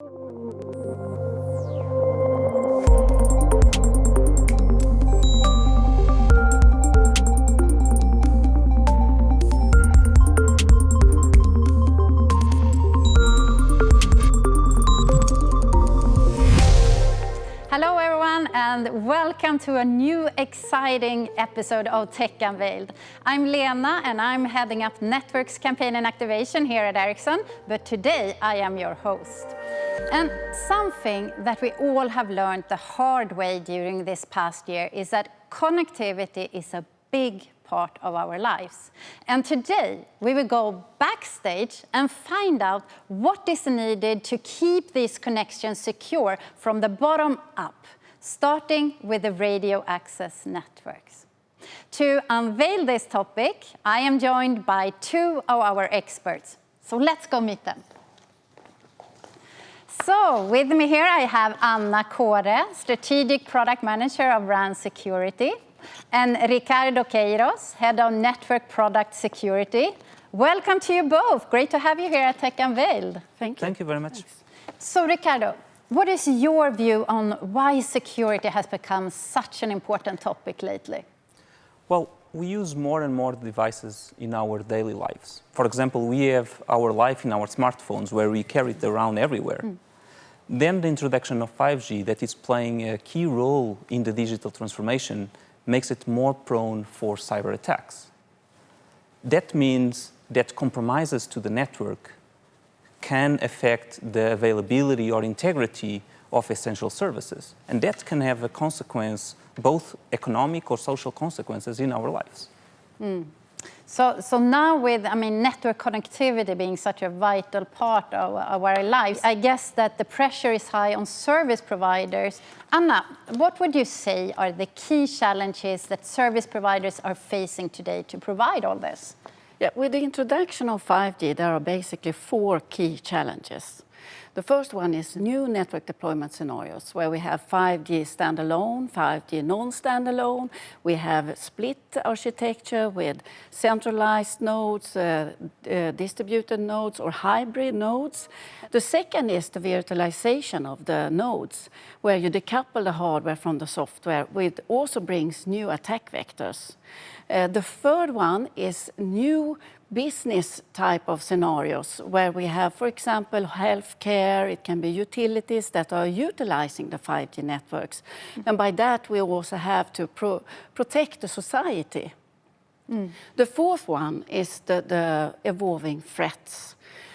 Hello everyone and welcome to a new exciting episode of Tech Unveiled. I'm Lena and I'm heading up Networks Campaign and Activation here at Ericsson, but today I am your host. And something that we all have learned the hard way during this past year is that connectivity is a big part of our lives. And today we will go backstage and find out what is needed to keep these connections secure from the bottom up, starting with the radio access networks. To unveil this topic, I am joined by two of our experts. So let's go meet them. So with me here I have Kåhre, Strategic Product Manager of RAN Security, and Ricardo Queirós, Head of Network Product Security. Welcome to you both. Great to have you here at Tech Unveiled. Thank you. Thank you very much. Thanks. So Ricardo, what is your view on why security has become such an important topic lately? Well, we use more and more devices in our daily lives. For example, we have our life in our smartphones where we carry it around everywhere. Then the introduction of 5G that is playing a key role in the digital transformation makes it more prone for cyber attacks. That means that compromises to the network can affect the availability or integrity of essential services. And that can have a consequence, both economic or social consequences in our lives. So now with, network connectivity being such a vital part of our lives, I guess that the pressure is high on service providers. Anna, what would you say are the key challenges that service providers are facing today to provide all this? Yeah, with the introduction of 5G, there are basically four key challenges. The first one is new network deployment scenarios where we have 5G standalone, 5G non-standalone. We have split architecture with centralized nodes, distributed nodes or hybrid nodes. The second is the virtualization of the nodes where you decouple the hardware from the software, which also brings new attack vectors. The third one is new business type of scenarios where we have, for example, healthcare, it can be utilities that are utilizing the 5G networks. And by that, we also have to protect the society. The fourth one is the evolving threats.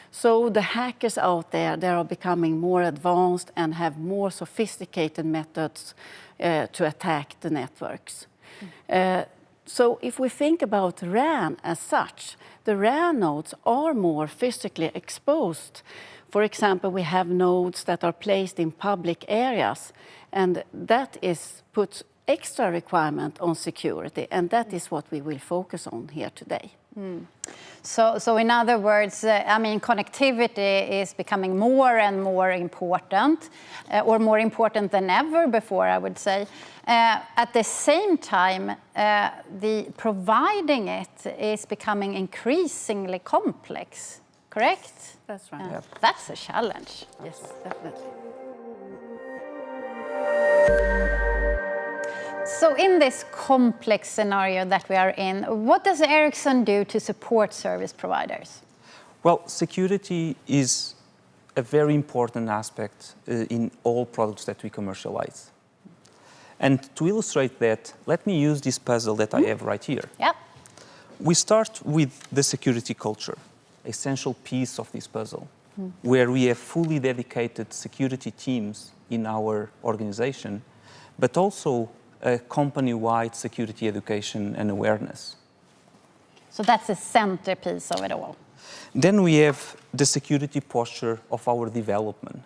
So the hackers out there, they are becoming more advanced and have more sophisticated methods to attack the networks. So if we think about RAN as such, the RAN nodes are more physically exposed. For example, we have nodes that are placed in public areas, and that puts extra requirement on security, and that is what we will focus on here today. So in other words, connectivity is becoming more and more important, or more important than ever before, I would say. At the same time, the providing it is becoming increasingly complex, correct? That's right. Yeah. That's a challenge. Yes, definitely. So in this complex scenario that we are in, what does Ericsson do to support service providers? Well, security is a very important aspect in all products that we commercialize. And to illustrate that, let me use this puzzle that I have right here. Yeah. We start with the security culture, essential piece of this puzzle, where we have fully dedicated security teams in our organization, but also a company-wide security education and awareness. So that's the centerpiece of it all. Then we have the security posture of our development.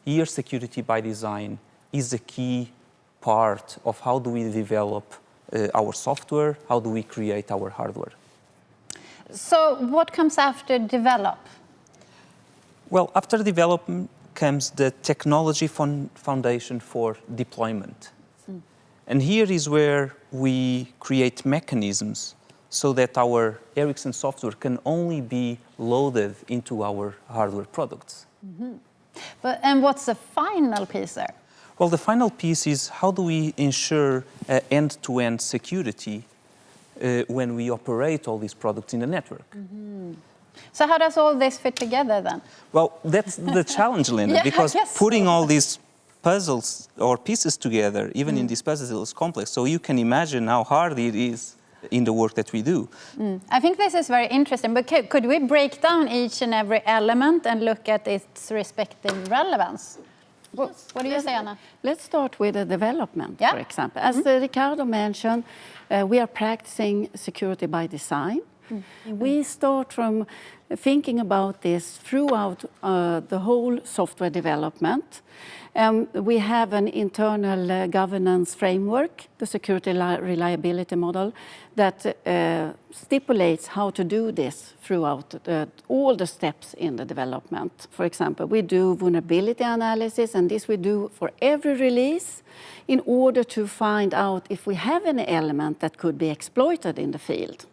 Here, security by design is a key part of how do we develop our software, how do we create our hardware. So what comes after develop? Well, after development comes the technology foundation for deployment. And here is where we create mechanisms so that our Ericsson software can only be loaded into our hardware products. And what's the final piece there? Well, the final piece is how do we ensure end-to-end security when we operate all these products in the network? Mm-hmm. So how does all this fit together then? Well, that's the challenge, Lena, Yeah, because I guess putting so. all these puzzles or pieces together, even in these puzzles, is complex. So you can imagine how hard it is in the work that we do. I think this is very interesting, but could we break down each and every element and look at its respective relevance? What do you say, Anna? Let's start with the development, Yeah. for example. As Ricardo mentioned, we are practicing security by design. We start from thinking about this throughout the whole software development. We have an internal governance framework, the security reliability model, that stipulates how to do this throughout all the steps in the development. For example, we do vulnerability analysis, and this we do for every release in order to find out if we have any element that could be exploited in the field.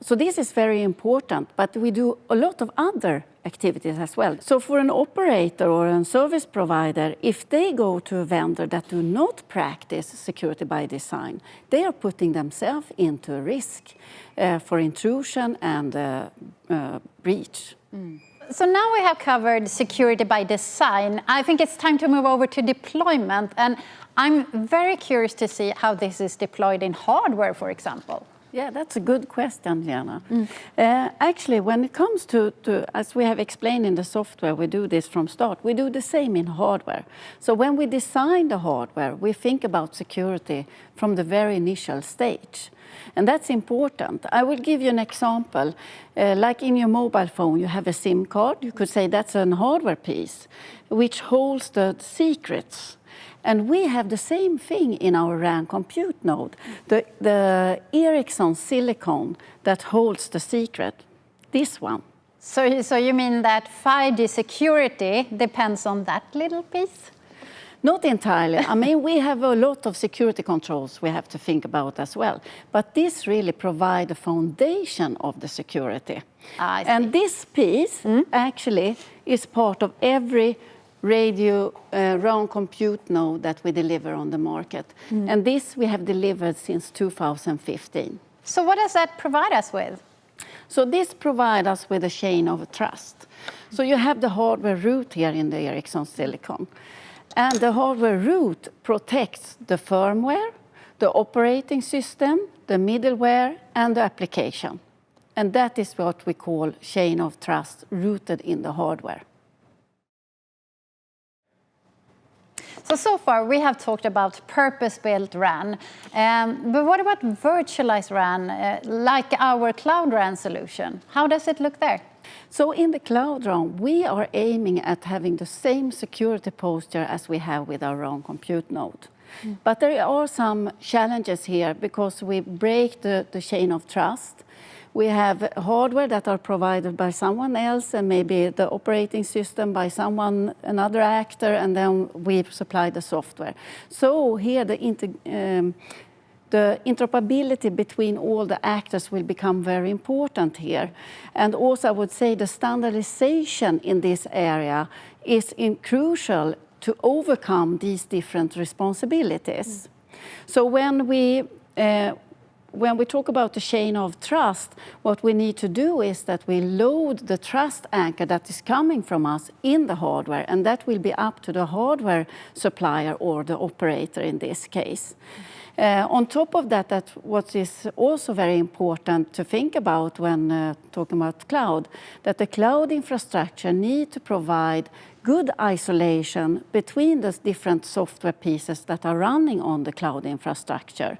So this is very important, but we do a lot of other activities as well. So for an operator or a service provider, if they go to a vendor that do not practice security by design, they are putting themselves into a risk for intrusion and breach. So now we have covered security by design. I think it's time to move over to deployment. And I'm very curious to see how this is deployed in hardware, for example. Yeah, that's a good question, Lena. Actually, when it comes to, as we have explained in the software, we do this from start. We do the same in hardware. So when we design the hardware, we think about security from the very initial stage. And that's important. I will give you an example. Like in your mobile phone, you have a SIM card. You could say that's a hardware piece, which holds the secrets. And we have the same thing in our RAN compute node, the Ericsson silicon that holds the secret, this one. So you mean that 5G security depends on that little piece? Not entirely. I mean, we have a lot of security controls we have to think about as well. But this really provides the foundation of the security. And this piece actually is part of every radio RAN compute node that we deliver on the market. And this we have delivered since 2015. So what does that provide us with? So this provides us with a chain of trust. So you have the hardware root here in the Ericsson silicon. And the hardware root protects the firmware, the operating system, the middleware, and the application. And that is what we call chain of trust rooted in the hardware. So far we have talked about purpose-built RAN, but what about virtualized RAN, like our Cloud RAN solution? How does it look there? So in the Cloud RAN, we are aiming at having the same security posture as we have with our RAN compute node. But there are some challenges here because we break the chain of trust. We have hardware that are provided by someone else and maybe the operating system by another actor, and then we supply the software. So here the interoperability between all the actors will become very important here. And also I would say the standardization in this area is crucial to overcome these different responsibilities. So when we talk about the chain of trust, what we need to do is that we load the trust anchor that is coming from us in the hardware, and that will be up to the hardware supplier or the operator in this case. On top of that, what is also very important to think about when talking about cloud, that the cloud infrastructure need to provide good isolation between the different software pieces that are running on the cloud infrastructure.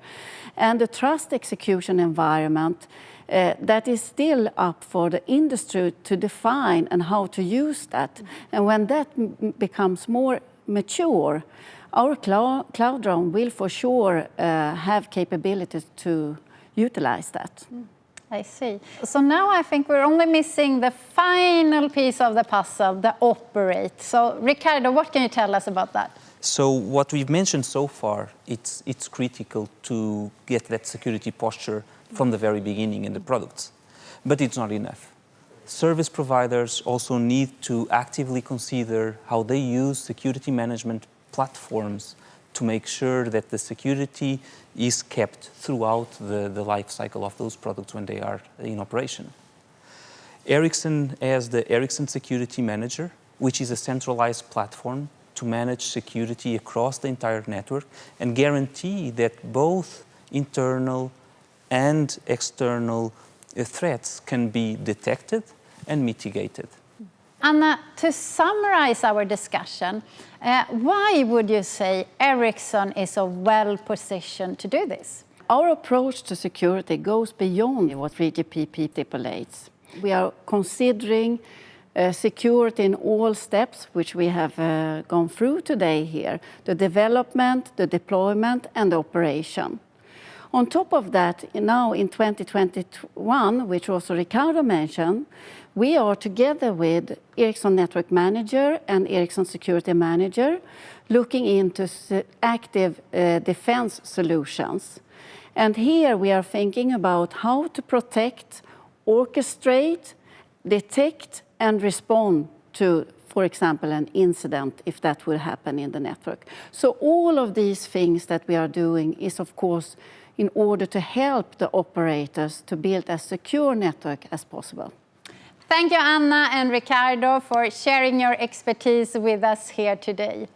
And the trust execution environment, that is still up for the industry to define and how to use that. And when that becomes more mature, our Cloud RAN will for sure have capabilities to utilize that. I see. So now I think we're only missing the final piece of the puzzle, the operate. So Ricardo, what can you tell us about that? So what we've mentioned so far, it's critical to get that security posture from the very beginning in the products. But it's not enough. service providers also need to actively consider how they use security management platforms to make sure that the security is kept throughout the life cycle of those products when they are in operation. Ericsson has the Ericsson Security Manager, which is a centralized platform to manage security across the entire network and guarantee that both internal and external threats can be detected and mitigated. Anna, to summarize our discussion, why would you say Ericsson is so well positioned to do this? Our approach to security goes beyond what 3GPP stipulates. We are considering security in all steps, which we have gone through today here, the development, the deployment, and the operation. On top of that, now in 2021, which also Ricardo mentioned, we are together with Ericsson Network Manager and Ericsson Security Manager looking into active defense solutions. And here we are thinking about how to protect, orchestrate, detect, and respond to, for example, an incident if that will happen in the network. So all of these things that we are doing is, of course, in order to help the operators to build as secure network as possible. Thank you, Anna and Ricardo, for sharing your expertise with us here today.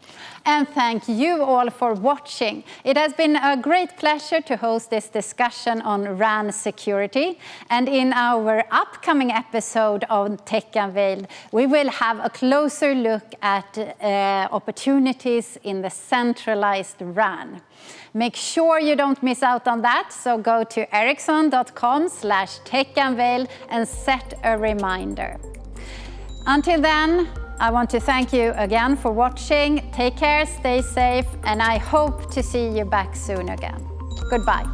And thank you all for watching. It has been a great pleasure to host this discussion on RAN security. And in our upcoming episode of Tech Unveiled, we will have a closer look at opportunities in the centralized RAN. Make sure you don't miss out on that, so go to ericsson.com/techunveiled and set a reminder. Until then, I want to thank you again for watching. Take care, stay safe, and I hope to see you back soon again. Goodbye.